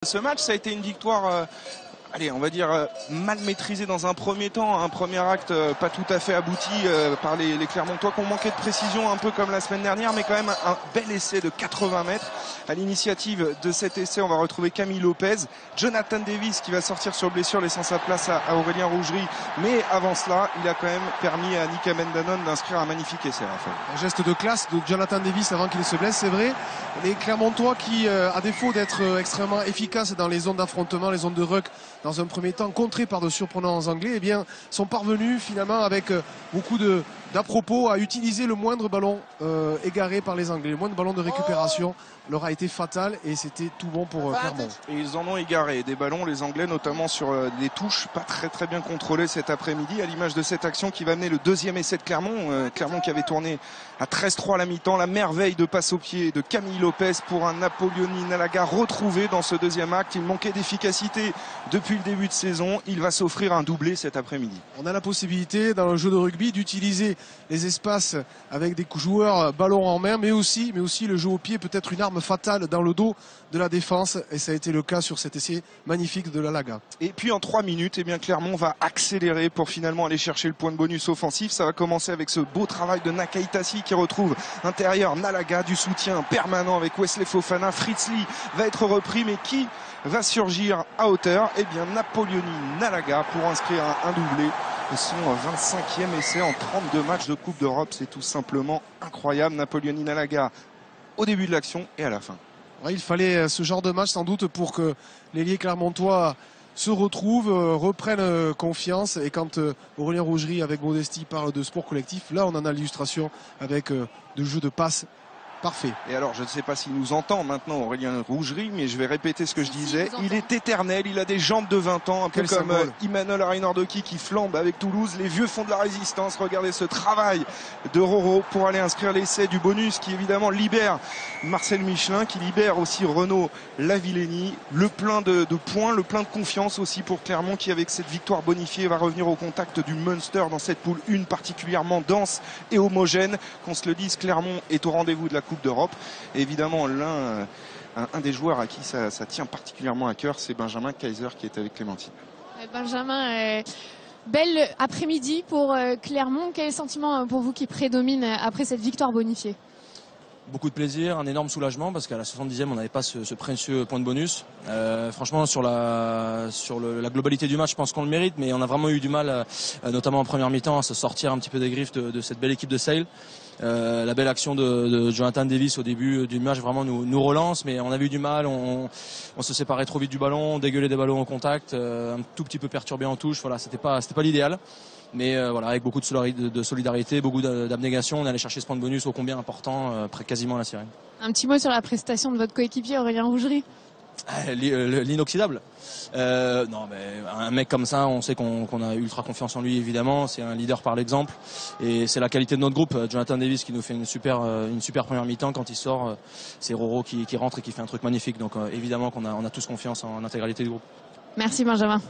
Ce match, ça a été une victoire, allez, on va dire mal maîtrisée dans un premier temps, un premier acte pas tout à fait abouti par les Clermontois qui ont manqué de précision, un peu comme la semaine dernière, mais quand même un bel essai de 80 mètres. À l'initiative de cet essai, on va retrouver Camille Lopez, Jonathan Davis qui va sortir sur blessure, laissant sa place à Aurélien Rougerie, mais avant cela, il a quand même permis à Nick Amendanon d'inscrire un magnifique essai. Un geste de classe de Jonathan Davis avant qu'il se blesse, c'est vrai. Les Clermontois qui, à défaut d'être extrêmement efficaces dans les zones d'affrontement, les zones de ruck, dans un premier temps contrés par de surprenants anglais, eh bien, sont parvenus finalement avec beaucoup d'à-propos à utiliser le moindre ballon égaré par les Anglais. Le moindre ballon de récupération leur a été fatal et c'était tout bon pour Clermont. Et ils en ont égaré des ballons, les Anglais, notamment sur des touches pas très bien contrôlées cet après-midi, à l'image de cette action qui va amener le deuxième essai de Clermont. Clermont qui avait tourné à 13-3 à la mi-temps. La merveille de passe au pied de Camille Lopez pour un Napoleoni Nalaga retrouvé dans ce deuxième acte. Il manquait d'efficacité depuis le début de saison. Il va s'offrir un doublé cet après-midi. On a la possibilité dans le jeu de rugby d'utiliser les espaces avec des joueurs ballon en main, mais aussi le jeu au pied peut être une arme fatale dans le dos de la défense, et ça a été le cas sur cet essai magnifique de Nalaga. Et puis en 3 minutes, eh bien Clermont va accélérer pour finalement aller chercher le point de bonus offensif. Ça va commencer avec ce beau travail de Nakaitasi qui retrouve intérieur Nalaga, du soutien permanent avec Wesley Fofana. Fritz Lee va être repris, mais qui va surgir à hauteur? Eh bien Napoleoni Nalaga pour inscrire un doublé. Son 25e essai en 32 matchs de Coupe d'Europe, c'est tout simplement incroyable. Napoleoni Nalaga au début de l'action et à la fin. Ouais, il fallait ce genre de match sans doute pour que l'ailier clermontois se retrouvent, reprennent confiance. Et quand Aurélien Rougerie avec modestie parle de sport collectif, là on en a l'illustration avec de jeux de passe parfait. Et alors, je ne sais pas s'il nous entend maintenant, Aurélien Rougerie, mais je vais répéter ce que je disais. Il est éternel, il a des jambes de 20 ans, un peu comme Emmanuel Reinardoki qui flambe avec Toulouse. Les vieux font de la résistance. Regardez ce travail de Roro pour aller inscrire l'essai du bonus qui évidemment libère Marcel Michelin, qui libère aussi Renaud Lavillenie. Le plein de points, le plein de confiance aussi pour Clermont qui, avec cette victoire bonifiée, va revenir au contact du Munster dans cette poule 1 particulièrement dense et homogène. Qu'on se le dise, Clermont est au rendez-vous de la Coupe d'Europe. Et évidemment, un des joueurs à qui ça tient particulièrement à cœur, c'est Benjamin Kaiser qui est avec Clémentine. Benjamin, belle après-midi pour Clermont. Quel est le sentiment pour vous qui prédomine après cette victoire bonifiée? Beaucoup de plaisir, un énorme soulagement parce qu'à la 70e on n'avait pas ce précieux point de bonus. Franchement sur la globalité du match je pense qu'on le mérite, mais on a vraiment eu du mal, notamment en première mi-temps, à se sortir un petit peu des griffes de cette belle équipe de Sale. La belle action de Jonathan Davis au début du match vraiment nous relance, mais on avait eu du mal, on se séparait trop vite du ballon, on dégueulait des ballons au contact, un tout petit peu perturbé en touche. Voilà, c'était pas l'idéal. Mais voilà, avec beaucoup de solidarité, beaucoup d'abnégation, on allait chercher ce point de bonus ô combien important, quasiment à la sirène. Un petit mot sur la prestation de votre coéquipier Aurélien Rougerie. L'inoxydable. Non, mais un mec comme ça, on sait qu'on a ultra confiance en lui évidemment. C'est un leader par l'exemple et c'est la qualité de notre groupe. Jonathan Davis qui nous fait une super première mi-temps. Quand il sort, c'est Roro qui rentre et qui fait un truc magnifique. Donc évidemment qu'on a tous confiance en l'intégralité du groupe. Merci Benjamin.